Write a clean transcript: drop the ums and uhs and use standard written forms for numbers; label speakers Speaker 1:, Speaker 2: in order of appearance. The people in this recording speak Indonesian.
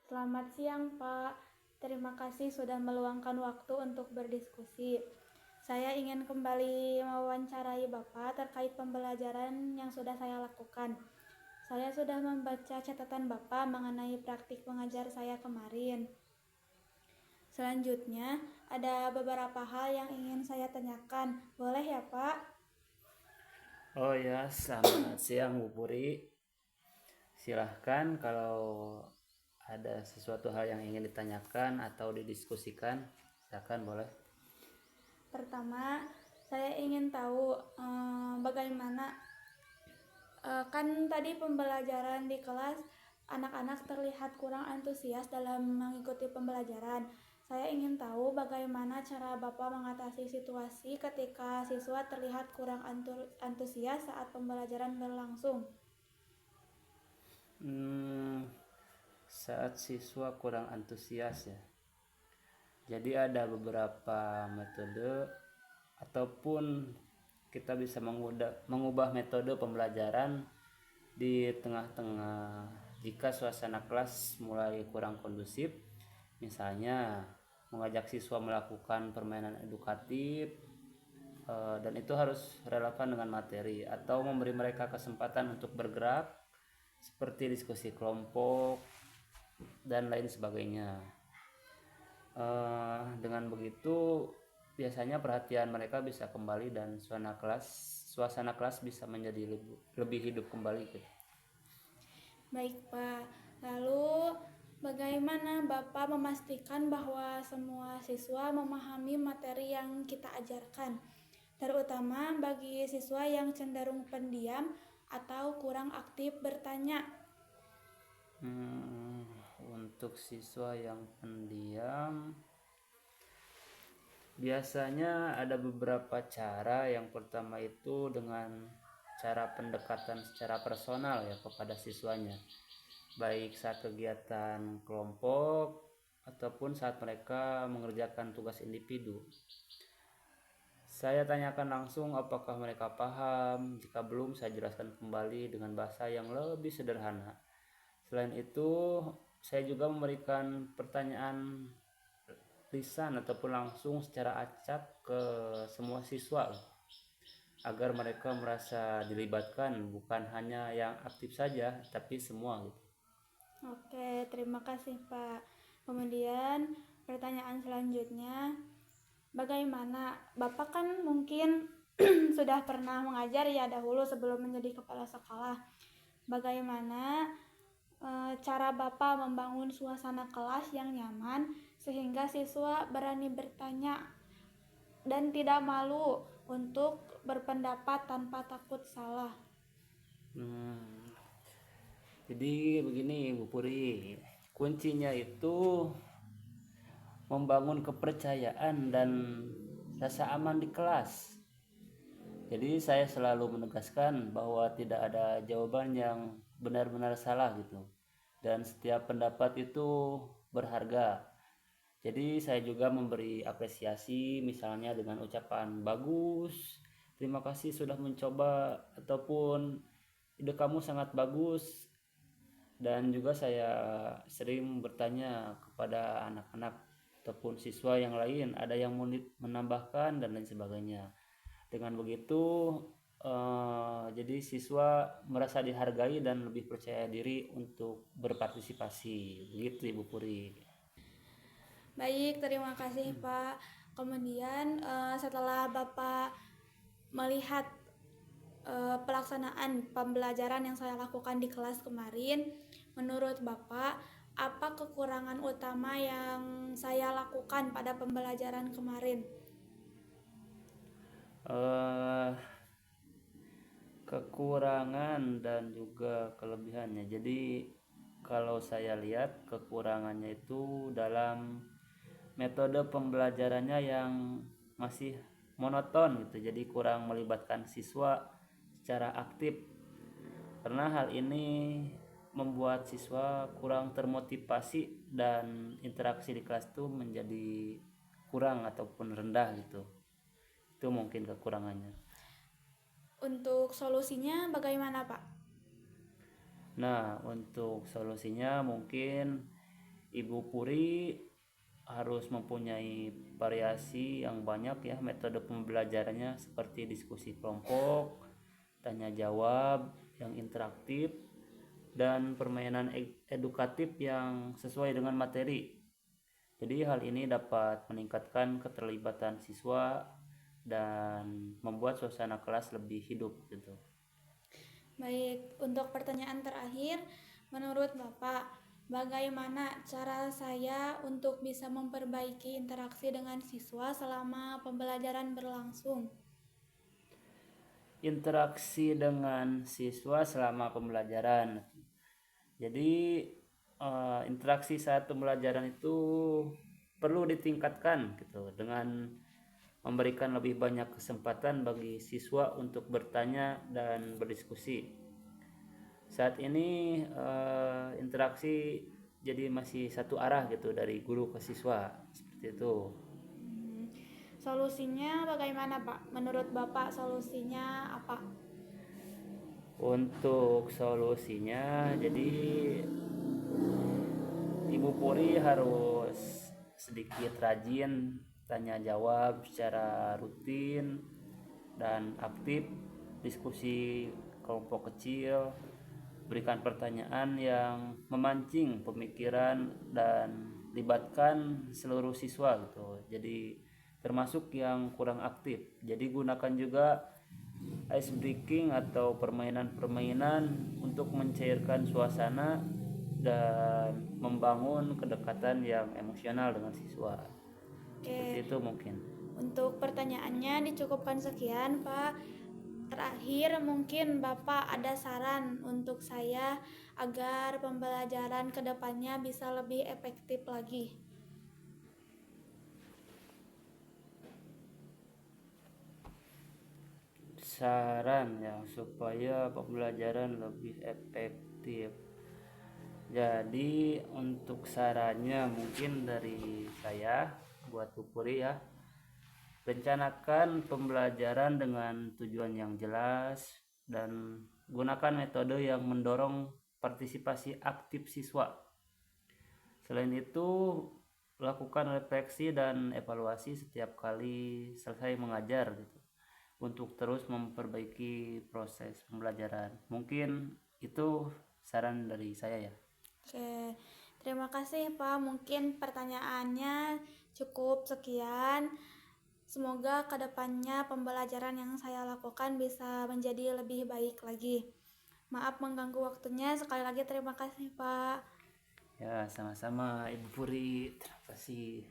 Speaker 1: Selamat siang, Pak. Terima kasih sudah meluangkan waktu untuk berdiskusi. Saya ingin kembali mewawancarai Bapak terkait pembelajaran yang sudah saya lakukan. Saya sudah membaca catatan Bapak mengenai praktik mengajar saya kemarin. Selanjutnya, ada beberapa hal yang ingin saya tanyakan. Boleh ya, Pak?
Speaker 2: Oh ya, selamat siang Bu Puri. Silahkan kalau ada sesuatu hal yang ingin ditanyakan atau didiskusikan, silahkan boleh.
Speaker 1: Pertama, saya ingin tahu bagaimana kan tadi pembelajaran di kelas anak-anak terlihat kurang antusias dalam mengikuti pembelajaran. Saya ingin tahu bagaimana cara Bapak mengatasi situasi ketika siswa terlihat kurang antusias saat pembelajaran berlangsung.
Speaker 2: Saat siswa kurang antusias ya. Jadi ada beberapa metode ataupun kita bisa mengubah metode pembelajaran di tengah-tengah jika suasana kelas mulai kurang kondusif. Misalnya mengajak siswa melakukan permainan edukatif, dan itu harus relevan dengan materi, atau memberi mereka kesempatan untuk bergerak seperti diskusi kelompok dan lain sebagainya. Dengan begitu biasanya perhatian mereka bisa kembali dan suasana kelas bisa menjadi lebih hidup kembali gitu.
Speaker 1: Baik, Pak. Lalu bagaimana Bapak memastikan bahwa semua siswa memahami materi yang kita ajarkan, terutama bagi siswa yang cenderung pendiam atau kurang aktif bertanya?
Speaker 2: Untuk siswa yang pendiam, biasanya ada beberapa cara. Yang pertama itu dengan cara pendekatan secara personal ya kepada siswanya, baik saat kegiatan kelompok ataupun saat mereka mengerjakan tugas individu. Saya tanyakan langsung apakah mereka paham. Jika belum, saya jelaskan kembali dengan bahasa yang lebih sederhana. Selain itu, saya juga memberikan pertanyaan lisan ataupun langsung secara acak ke semua siswa agar mereka merasa dilibatkan, bukan hanya yang aktif saja tapi semua gitu.
Speaker 1: Oke, terima kasih, Pak. Kemudian pertanyaan selanjutnya, bagaimana Bapak kan mungkin sudah pernah mengajar ya dahulu sebelum menjadi kepala sekolah. Bagaimana cara Bapak membangun suasana kelas yang nyaman sehingga siswa berani bertanya dan tidak malu untuk berpendapat tanpa takut salah?
Speaker 2: Hmm, jadi begini Bu Puri, kuncinya itu membangun kepercayaan dan rasa aman di kelas. Jadi saya selalu menegaskan bahwa tidak ada jawaban yang benar-benar salah gitu. Dan setiap pendapat itu berharga. Jadi saya juga memberi apresiasi, misalnya dengan ucapan bagus, terima kasih sudah mencoba, ataupun ide kamu sangat bagus. Dan juga saya sering bertanya kepada anak-anak ataupun siswa yang lain, ada yang mau menambahkan dan lain sebagainya. Dengan begitu jadi siswa merasa dihargai dan lebih percaya diri untuk berpartisipasi. Begitu Ibu Puri.
Speaker 1: Baik, terima kasih Pak. Kemudian setelah Bapak melihat pelaksanaan pembelajaran yang saya lakukan di kelas kemarin, menurut Bapak, apa kekurangan utama yang saya lakukan pada pembelajaran kemarin?
Speaker 2: eh Kekurangan dan juga kelebihannya. Jadi kalau saya lihat kekurangannya itu dalam metode pembelajarannya yang masih monoton gitu. Jadi kurang melibatkan siswa secara aktif. Karena hal ini membuat siswa kurang termotivasi dan interaksi di kelas itu menjadi kurang ataupun rendah gitu. Itu mungkin kekurangannya.
Speaker 1: Untuk solusinya bagaimana Pak?
Speaker 2: Nah, untuk solusinya mungkin Ibu Puri harus mempunyai variasi yang banyak ya metode pembelajarannya, seperti diskusi kelompok, tanya jawab yang interaktif, dan permainan edukatif yang sesuai dengan materi. Jadi hal ini dapat meningkatkan keterlibatan siswa dan membuat suasana kelas lebih hidup gitu.
Speaker 1: Baik, untuk pertanyaan terakhir, menurut Bapak, bagaimana cara saya untuk bisa memperbaiki interaksi dengan siswa selama pembelajaran berlangsung?
Speaker 2: Interaksi dengan siswa selama pembelajaran. Jadi interaksi saat pembelajaran itu perlu ditingkatkan gitu dengan memberikan lebih banyak kesempatan bagi siswa untuk bertanya dan berdiskusi. Saat ini interaksi jadi masih satu arah gitu dari guru ke siswa, seperti itu.
Speaker 1: Solusinya bagaimana, Pak? Menurut Bapak solusinya apa?
Speaker 2: Untuk solusinya, jadi Ibu Puri harus sedikit rajin tanya jawab secara rutin dan aktif, diskusi kelompok kecil, berikan pertanyaan yang memancing pemikiran dan libatkan seluruh siswa gitu. Jadi termasuk yang kurang aktif. Jadi gunakan juga ice breaking atau permainan-permainan untuk mencairkan suasana dan membangun kedekatan yang emosional dengan siswa. Seperti
Speaker 1: Oke,
Speaker 2: itu mungkin.
Speaker 1: untuk pertanyaannya dicukupkan sekian, Pak. Terakhir, mungkin Bapak ada saran untuk saya agar pembelajaran kedepannya bisa lebih efektif lagi.
Speaker 2: Saran ya supaya pembelajaran lebih efektif. Jadi untuk sarannya mungkin dari saya buat Bu Puri ya, rencanakan pembelajaran dengan tujuan yang jelas dan gunakan metode yang mendorong partisipasi aktif siswa. Selain itu, lakukan refleksi dan evaluasi setiap kali selesai mengajar gitu, untuk terus memperbaiki proses pembelajaran. Mungkin itu saran dari saya ya.
Speaker 1: Oke, terima kasih Pak. Mungkin pertanyaannya cukup sekian. Semoga kedepannya pembelajaran yang saya lakukan bisa menjadi lebih baik lagi. Maaf mengganggu waktunya. Sekali lagi terima kasih Pak.
Speaker 2: Ya, sama-sama Ibu Puri. Terima kasih.